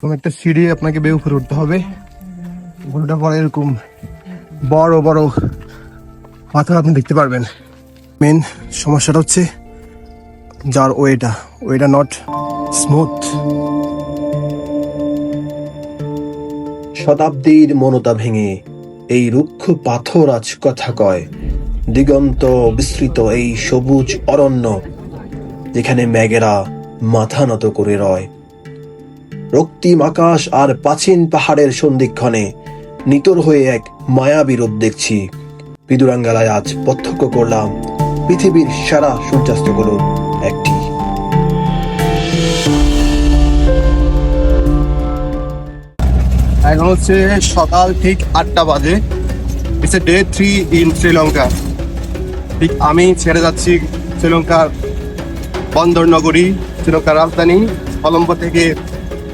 কোনো একটা সিঁড়ি আপনাকে বেয়ে উপরে উঠতে হবে। উপরেটা পরে এরকম বড় বড় পাথর আপনি দেখতে পারবেন। মেন সমস্যাটা হচ্ছে যার ওয়েটা নট স্মুথ। শতাব্দীর মনতা ভেঙে এই রুক্ষ পাথর আজ কথা কয়। দিগন্ত বিস্তৃত এই সবুজ অরণ্য, যেখানে মেঘেরা মাথা নত করে রয়। রক্তিম আকাশ আর প্রাচীন পাহাড়ের সন্ধিক্ষণে নিতর হয়ে এক মায়াবী রূপ দেখছি। বিদুরাঙ্গালায় আজ প্রত্যক্ষ করলাম পৃথিবীর সেরা সূর্যাস্তগুলোর একটি। এখন হচ্ছে সকাল ঠিক 8টা বাজে। It's a day 3 in Sri Lanka. ঠিক আমি ছেড়ে যাচ্ছি শ্রীলঙ্কার বন্দর নগরী, শ্রীলঙ্কার রাজধানী কলম্বো থেকে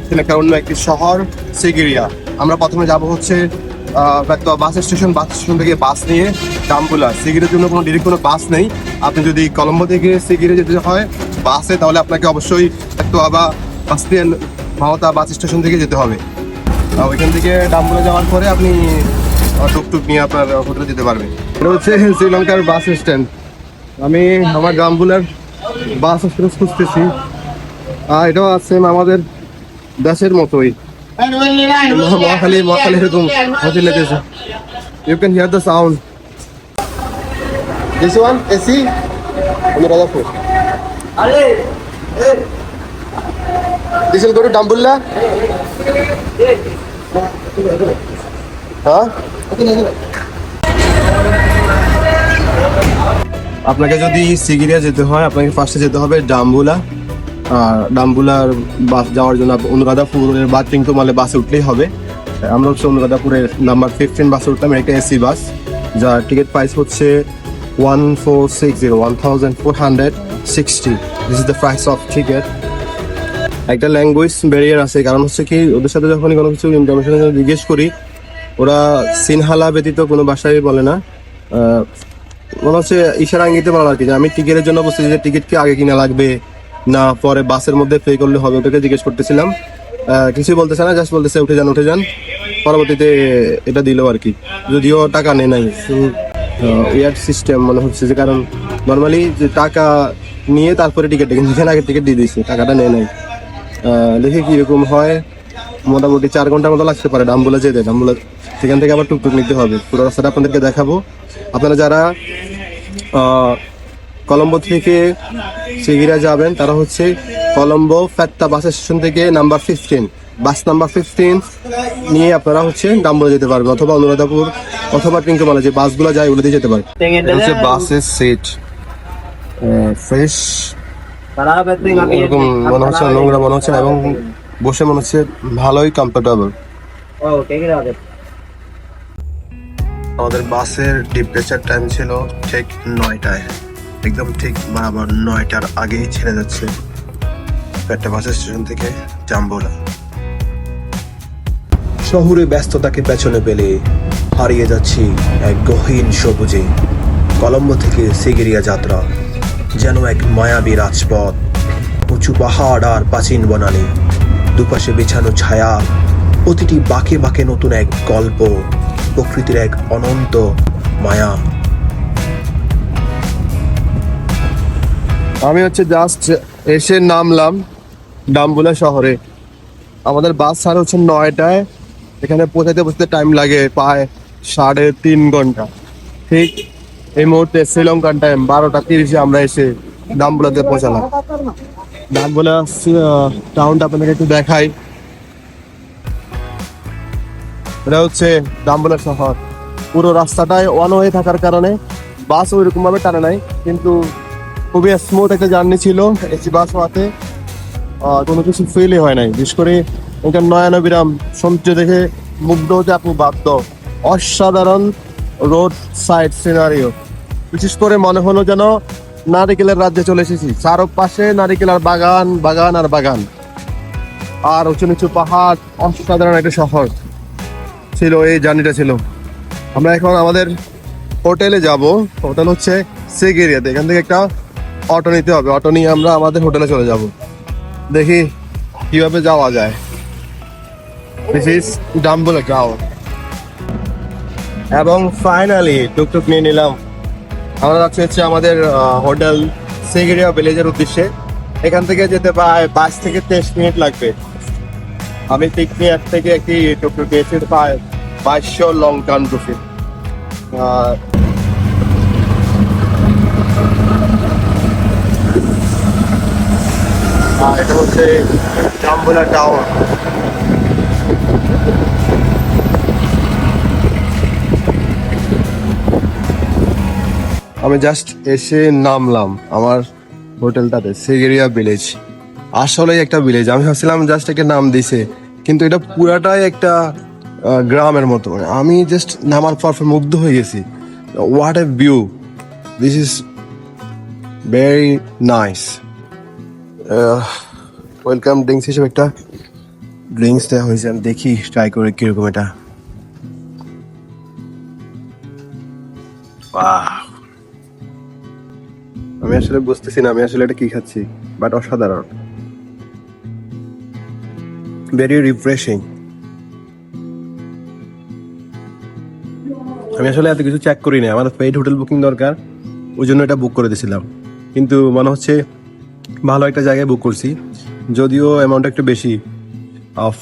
শ্রীলঙ্কার অন্য একটি শহর সিগিরিয়া। আমরা প্রথমে যাব হচ্ছে বাস স্টেশন থেকে বাস নিয়ে ডাম্বুলা। সিগিরিয়ার জন্য কোনো ডিরেক্ট কোনো বাস নেই। আপনি যদি কলম্বো থেকে সিগিরিয়া যেতে হয় বাসে, তাহলে আপনাকে অবশ্যই মাওতা বাস স্টেশন থেকে যেতে হবে। ওইখান থেকে ডাম্বুলা যাওয়ার পরে আপনি টুকটুক নিয়ে আপনার হোটেলে যেতে পারবেন। এটা হচ্ছে শ্রীলঙ্কার বাস স্ট্যান্ড। আমি আমার ডাম্বুলার বাস স্ট্যান্ড খুঁজতেছি। এটাও আছে আমাদের দেশের মতোই, মহাখালী এরকম হোটেল লেগেছে। You can hear the sound. This one AC Rajapur. This will go to Dambulla. হ্যাঁ, আপনাকে যদি সিগিরিয়া যেতে হয় আপনাকে ফার্স্টে যেতে হবে ডাম্বুলা। আর ডাম্বুলার বাস যাওয়ার জন্য অনুরাধাপুরের বা টিংটোমালে বাসে উঠলেই হবে। আমরা হচ্ছে অনুরাধাপুরের নাম্বার 15 বাসে উঠলাম। একটা এসি বাস, যার টিকিট প্রাইস হচ্ছে 1460। This is the price of ticket. একটা ল্যাঙ্গুয়েজ ব্যারিয়ার আছে, কারণ হচ্ছে কি ওদের সাথে যখন কোনো কিছু ইনফরমেশন জিজ্ঞেস করি, ওরা সিনহালা ব্যতীত কোনো ভাষাই বলে না। মনে হচ্ছে ইশারা ইঙ্গিতে বলা আর কি, যে আমি টিকিটের জন্য বলছি যে টিকিট কি আগে কিনা লাগবে না পরে বাসের মধ্যে পে করলে হবে, ওটাকে জিজ্ঞেস করতেছিলাম। কিছুই বলতেছে না, জাস্ট বলতেছে উঠে যান। পরবর্তীতে এটা দিল আর কি, যদিও টাকা নেই নাই। এয়ার সিস্টেম মনে হচ্ছে, যে কারণ নর্মালি যে টাকা নিয়ে তারপরে টিকিট, কিন্তু এখানে আগে টিকিট দিয়ে দিয়েছে, টাকাটা নেই নাই। দেখি কিরকম হয়। মোটামুটি 4 ঘন্টার মতো লাগতে পারে ডাম্বুলা যেতে। ডাম্বুলা সেখান থেকে আবার টুকটুক নিতে হবে। পুরো রাস্তাটা আপনাদেরকে দেখাবো। আপনারা যারা কলম্বো থেকে সিগিরিয়া যাবেন তারা হচ্ছে কলম্বো ফেত্তা বাস স্টেশন থেকে বাস নাম্বার 15 নিয়ে আপনারা হচ্ছে ডাম্বুলা যেতে পারবেন, অথবা অনুরাধাপুর অথবা টিংটোমালা যে বাসগুলো যায় ওগুলো দিয়ে যেতে পারবেন। হচ্ছে বাসের সিট ফ্রেশ, এরকম মনে হচ্ছে নোংরা মনে হচ্ছে, এবং বসে মনে হচ্ছে ভালোই কমফোর্টেবল। আমাদের বাসের ডিপার্চার টাইম ছিল ঠিক 9টায়, একদম ঠিক বরাবর 9টার আগেই ছেড়ে যাচ্ছে একটা বাস স্টেশন থেকে ডাম্বুলা। শহুরে ব্যস্ততাকে পেছনে পেলে হারিয়ে যাচ্ছি এক গহীন সবুজে। কলম্বো থেকে সিগিরিয়া যাত্রা যেন এক মায়াবী রাজপথ। উঁচু পাহাড় আর প্রাচীন বনানী, দুপাশে বিছানো ছায়া, প্রতিটি বাঁকে বাঁকে নতুন এক গল্প, প্রকৃতির এক অনন্ত মায়া। আমি হচ্ছে জাস্ট এসে নামলাম ডাম্বুলা শহরে। আমাদের বাস ছাড়ে হচ্ছে 9টায়। এখানে পৌঁছাতে টাইম লাগে প্রায় 3.5 ঘন্টা। ঠিক এই মুহূর্তে শ্রীলঙ্কান টাইম 12টা 30-এ আমরা এসে ডাম্বুলাতে পৌঁছালাম। ডাম্বুলা টাউনটা আপনাদের একটু দেখাই। এটা হচ্ছে ডাম্বুলা শহর। পুরো রাস্তাটায় ওয়ান ওয়ে থাকার কারণে বাস ওইরকম ভাবে টানে নাই, কিন্তু খুবই স্মুথ একটা জার্নি ছিল এসি বাস হওয়াতে। কোনো কিছু ফিলই হয় নাই। বিশেষ করে এখানে নয়নাভিরাম সৌন্দর্য দেখে মুগ্ধ হতে আপনি বাধ্য। অসাধারণ রোড সাইড সিনারিও। বিশেষ করে মনে হলো যেন নারিকেলের রাজ্যে চলে এসেছি। চারপাশে নারিকেল আর বাগান, আর উঁচু নিচু পাহাড়। অসাধারণ একটা শহর ছিল এই জার্নিটা ছিল। আমরা এখন আমাদের হোটেলে যাব। হোটেল হচ্ছে সিগিরিয়াতে। এখান থেকে একটা অটো নিতে হবে। অটো নিয়ে আমরা আমাদের হোটেলে চলে যাব। দেখি কিভাবে যাওয়া যায়। This is Dambulla tower. এবং ফাইনালি টুকটুক নিয়ে নিলাম, আমরা যাচ্ছি হচ্ছে আমাদের হোটেল সিগিরিয়া ভিলেজের উদ্দেশ্যে। এখান থেকে যেতে প্রায় 5 থেকে 23 মিনিট লাগবে। আমি পিকনিক থেকে একটি টুকটুক পেয়েছি, প্রায় 2200 লং টার্ন প্রফিট। এটা হচ্ছে ডাম্বুলা টাওয়ার। আমি জাস্ট এসে নামলাম আমার হোটেলটাতে, সিগিরিয়া ভিলেজ। আসলেই একটা ভিলেজ, আমি ভাবছিলাম জাস্ট একটা নাম দিছে, কিন্তু এটা পুরাটাই একটা গ্রামের মতো। আমি জাস্ট নামার পর মুগ্ধ হয়ে গেছি। What a view, this is very nice. Welcome drinks হিসেবে একটা ড্রিঙ্কস দেওয়া হয়েছে, আমি দেখি ট্রাই করে কিরকম এটা। আমি আসলে বুঝতেছি না আমি আসলে এটা কি খাচ্ছি, বাট অসাধারণ, ভেরি রিফ্রেশিং। আমি আসলে এত কিছু চেক করি না, আমার পেইড হোটেল বুকিং দরকার, ওই জন্য এটা বুক করে দিয়েছিলাম। কিন্তু মনে হচ্ছে ভালো একটা জায়গায় বুক করছি, যদিও অ্যামাউন্ট একটু বেশি।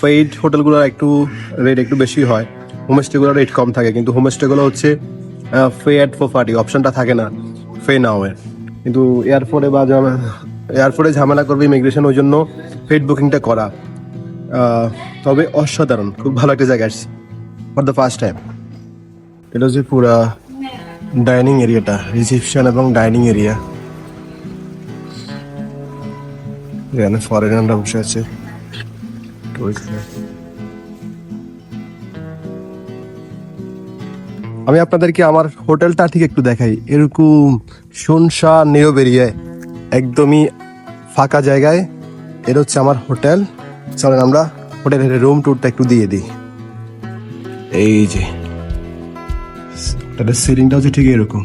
পেইড হোটেলগুলোর একটু রেট একটু বেশি হয়, হোমস্টেগুলোর রেট কম থাকে। কিন্তু হোমস্টেগুলো হচ্ছে ফে অ্যাট ফর পার্টি অপশনটা থাকে না ফে নাও এর। কিন্তু এয়ারপোর্টে ঝামেলা করবে ইমিগ্রেশন, ওই জন্য পেইড বুকিংটা করা। তবে অসাধারণ, খুব ভালো একটা জায়গায় আসছি ফর দ্য ফার্স্ট টাইম। এটা হচ্ছে পুরা ডাইনিং এরিয়াটা, রিসেপশন এবং ডাইনিং এরিয়া। এখানে ফরেনাররা বসে আছে। আমি আপনাদেরকে আমার হোটেলটা ঠিক একটু দেখাই। এরকম শুনশান নীরব এরিয়ায়, একদমই ফাঁকা জায়গায় এটা হচ্ছে আমার হোটেল। চলেন আমরা হোটেলের রুম ট্যুরটা একটু দিয়ে দিই। এই যে হোটেলের সিলিংটা হচ্ছে ঠিক এরকম।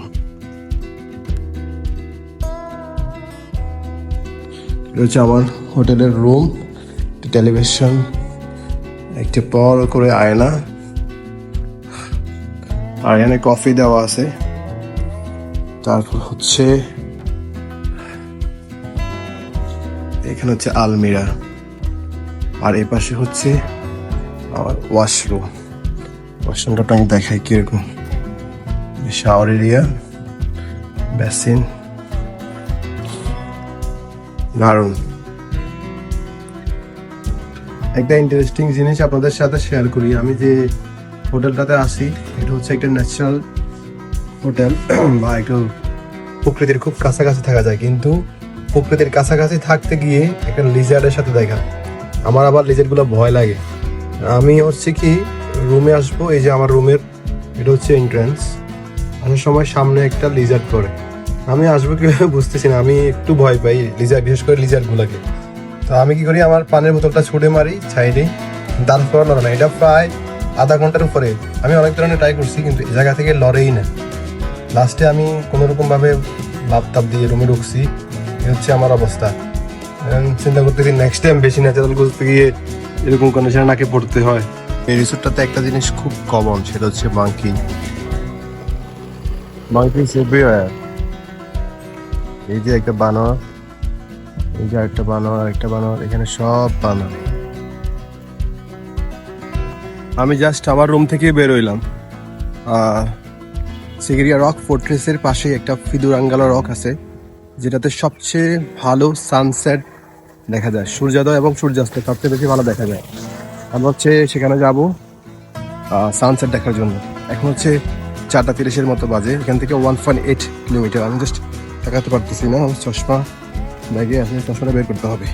এটা হচ্ছে আমার হোটেলের রুম, টেলিভিশন, একটা বড় করে আয়না, আর এখানে কফি দেওয়া আছে। তারপর হচ্ছে এখানে হচ্ছে আলমিরা, আর এ পাশে হচ্ছে আমার ওয়াশরুম। ওয়াশরুমটা আপনাকে দেখাই কিরকম। শাওয়ার এরিয়া, বেসিন, দারুণ। একটা ইন্টারেস্টিং জিনিস আপনাদের সাথে শেয়ার করি। আমি যে হোটেলটাতে আসি এটা হচ্ছে একটা ন্যাচারাল হোটেল, বা একটু প্রকৃতির খুব কাছাকাছি থাকা যায়। কিন্তু প্রকৃতির কাছাকাছি থাকতে গিয়ে একটা লিজার্ডের সাথে দেখা, আমার আবার লিজার্ডগুলো ভয় লাগে। আমি হচ্ছে কি রুমে আসবো, এই যে আমার রুমের এটা হচ্ছে এন্ট্রান্স, আসার সময় সামনে একটা লিজার্ড করে। আমি আসবো কিভাবে বুঝতেছি না, আমি একটু ভয় পাই লিজার্ড, বিশেষ করে লিজার্ডগুলোকে। তো আমি কি করি, আমার পানির বোতলটা ছুটে মারি সাইডে, তারপর লড়ে না। এটা প্রায় আধা ঘন্টার উপরে আমি অনেক ধরনের ট্রাই করছি, কিন্তু এই জায়গা থেকে লড়েই না। লাস্টে আমি কোনোরকমভাবে লাভ তাপ দিয়ে রুমে ঢুকছি। এই হচ্ছে আমার অবস্থা। চিন্তা করতেছি নেক্সট টাইম বেশি ন্যাচারাল খুঁজতে গিয়ে এরকম কন্ডিশনে নাকে পড়তে হয়। এই রিসোর্টটাতে একটা জিনিস খুব কমন, সেটা হচ্ছে মাংকি। Monkey everywhere. এই যে একটা বানর, এই যে একটা বানর, একটা বানর, এখানে সব বানর। আমি জাস্ট আমার রুম থেকে বের হইলাম। সিগিরিয়া রক ফোর্ট্রেসের পাশে একটা ফিদুরাঙ্গালা রক আছে, যেটাতে সবচেয়ে ভালো সানসেট দেখা যায়, সূর্যোদয় এবং সূর্যাস্ত সবচেয়ে বেশি ভালো দেখা যায়। আমরা হচ্ছে সেখানে যাব সানসেট দেখার জন্য। এখন হচ্ছে 4:30 মতো বাজে। এখান থেকে 1.8 কিলোমিটার। আমি জাস্ট তাকাতে পারতেছি না, আমার চশমা ব্যাগে আছে, চশমাটা বের করতে হবে।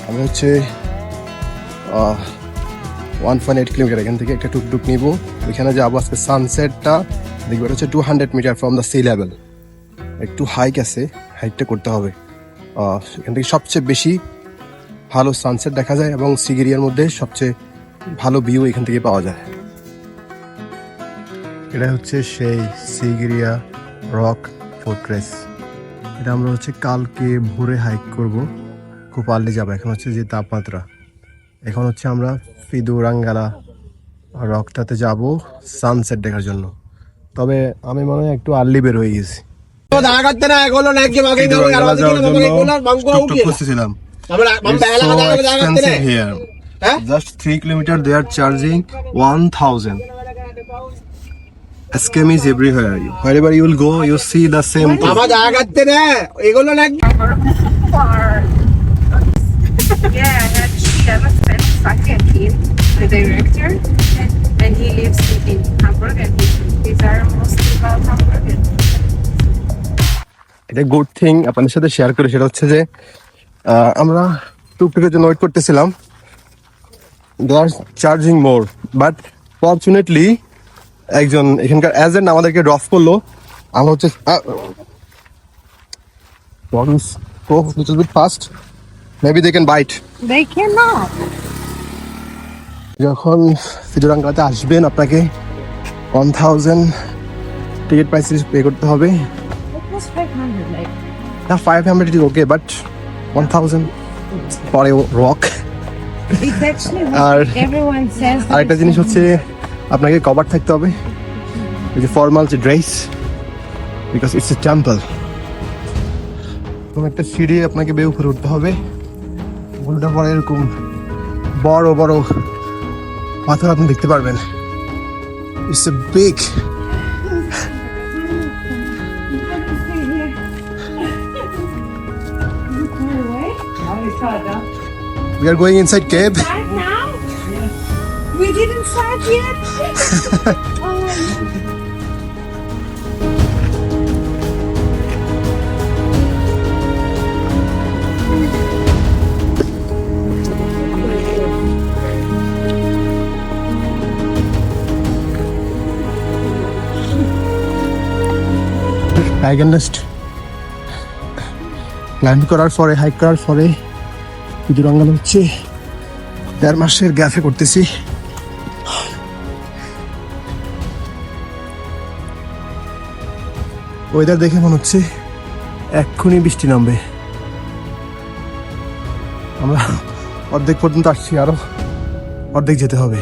আমি হচ্ছে 1.8 কিলোমিটার এখান থেকে একটা টুকটুক নিব, ওইখানে যাবো। আজকে সানসেটটা দেখবো, এটা হচ্ছে 200 metre from the sea level. একটু হাইক আছে, হাইকটা করতে হবে। এখান থেকে সবচেয়ে বেশি ভালো সানসেট দেখা যায় এবং সিগিরিয়ার মধ্যে সবচেয়ে ভালো ভিউ এখান থেকে পাওয়া যায়। এটা হচ্ছে সেই সিগিরিয়া রক ফোর্ট্রেস। এটা আমরা হচ্ছে কালকে ভোরে হাইক করব, খুব আর্লি যাবো। এখন হচ্ছে যে তাপমাত্রা এখন হচ্ছে আমরা ফিদুরাঙ্গালা রকটাতে যাব সানসেট দেখার জন্য। তবে আমি মনে হয় একটু আর্লি বের হয়ে গেছি। ফিদুরাঙ্গালা যাওয়ার জন্য টুকটুক খুঁজতেছিলাম। Just 3 kilometers they are charging 1000. Scam is everywhere. Wherever you will go, you see the same thing. Yeah, I had Stefan Sakin, the director, and he lives in Hamburg, and these are mostly about Hamburg. এটা good thing আপনাদের সাথে share করি, সেটা হচ্ছে যে আমরা টুকটুকের জন্য wait করতেছিলাম। They are charging more, but fortunately একজন এখানকার এজেন্ট আমাদেরকে ড্রপ করলো। আমরা হচ্ছে little bit fast, maybe they can bite. They cannot. যখন ফিদুরাঙ্গালাতে আসবেন আপনাকে 1000 টিকিট প্রাইস পে করতে হবে। It was 500, like. না 500 is okay, but 1000 for a rock. It's actually R what everyone says. আরেকটা জিনিস হচ্ছে আপনাকে কভার থাকতে হবে, এই যে ফর্মাল যে dress, because it's a temple. একটা সিঁড়ি আপনাকে বেয়ে উপরে উঠতে হবে, উল্টা পরে এরকম বড় বড় পাথর আপনি দেখতে পারবেন। It's a big. We are going inside cave. Start now? We didn't start yet. Tiger nest climb করার পরে, হাইক করার পরে ফিদুরাঙ্গালা হচ্ছে 1.5 মাসের গ্যাপে করতেছি। ওয়েদার দেখে মনে হচ্ছে এক্ষুনি বৃষ্টি নামবে। আমরা অর্ধেক পর্যন্ত আসছি, আরো অর্ধেক যেতে হবে।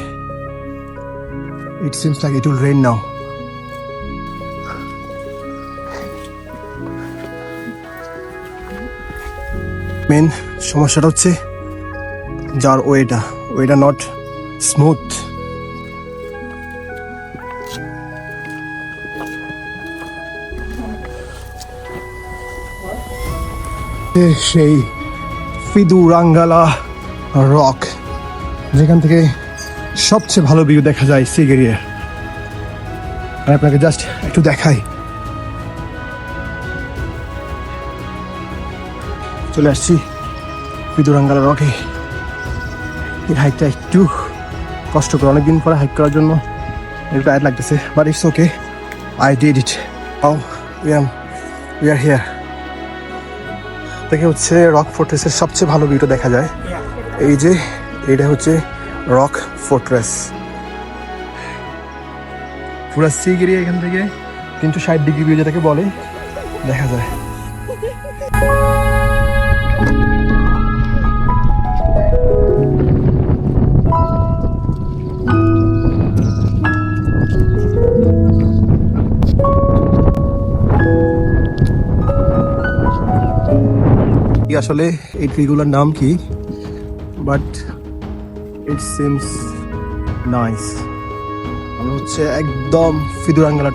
It seems like it will rain now. Main সমস্যাটা হচ্ছে যার ওয়েটা নট স্মুথ। সেই ফিদুরাঙ্গালা রক, যেখান থেকে সবচেয়ে ভালো ভিউ দেখা যায় সিগেরিয়া। আমি আপনাকে জাস্ট একটু দেখাই। চলে আসছি ফিদুরাঙ্গালা রকে। এই হাইকটা একটু কষ্টকর, অনেকদিন পরে হাইক করার জন্য একটু টায়ার্ড লাগতেছে, but it's okay, I did it. We are here. থেকে হচ্ছে রক ফোর্ট্রেসের সবচেয়ে ভালো ভিউটা দেখা যায়। এই যে এইটা হচ্ছে রক ফোর্ট্রেস, পুরো সিগিরিয়া এখান থেকে 360 ডিগ্রি ভিউ যেটাকে বলে দেখা যায়। আসলে এই ট্রিগুলোর নাম কি, বাট ইট সিমস নাইস। আমরা হচ্ছে একদম ফিদুরাঙ্গালা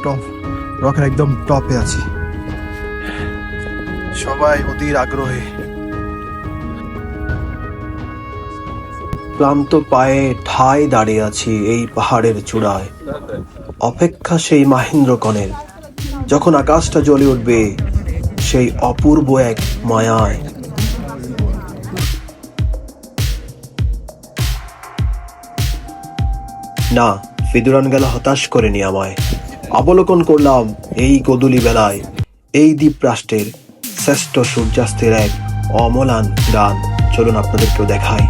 রকের একদম টপে আছি, সবাই অধীর আগ্রহে। ক্লান্ত পায়ে ঠায় দাঁড়িয়ে আছি এই পাহাড়ের চূড়ায়, অপেক্ষা সেই মাহেন্দ্রকণের, যখন আকাশটা জ্বলে উঠবে সেই অপূর্ব এক মায়ায়। না, ফিদুরাঙ্গালা হতাশ করেনি আমায়। অবলোকন করলাম এই গোধূলি বেলায় এই দ্বীপরাষ্ট্রের শ্রেষ্ঠ সূর্যাস্তের এক অম্লান গান। চলুন আপনাদেরকেও দেখাই।